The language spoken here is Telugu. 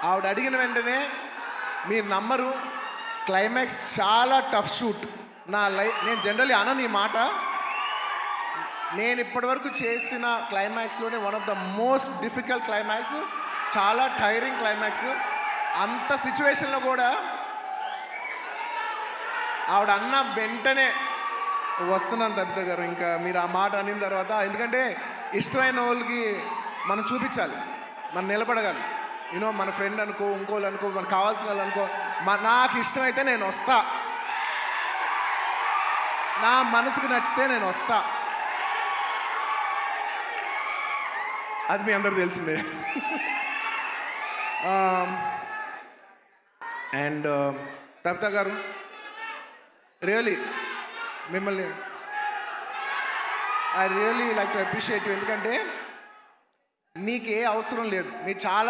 ఆవిడ అడిగిన వెంటనే మీరు నమ్మరు, క్లైమాక్స్ చాలా టఫ్ షూట్. నేను జనరల్లీ అనను ఈ మాట. నేను ఇప్పటివరకు చేసిన క్లైమాక్స్లోనే one of the most difficult climax, చాలా టైరింగ్ క్లైమాక్స్. అంత సిచ్యువేషన్లో కూడా ఆవిడ అన్న వెంటనే వస్తున్నాను తబిత గారు, ఇంకా మీరు ఆ మాట అనిన తర్వాత, ఎందుకంటే ఇష్టమైన వాళ్ళకి మనం చూపించాలి, మనం నిలబడగాలి. యూనో మన ఫ్రెండ్ అనుకో, ఇంకోళ్ళు అనుకో, మనకు కావాల్సిన వాళ్ళు అనుకో, నాకు ఇష్టమైతే నేను వస్తా, నా మనసుకు నచ్చితే నేను వస్తా. అది మీ అందరూ తెలిసిందే. అండ్ తబిత గారు, రియలీ మిమ్మల్ని I really like to appreciate you. ఎందుకంటే మీకు ఏ అవసరం లేదు, మీరు చాలా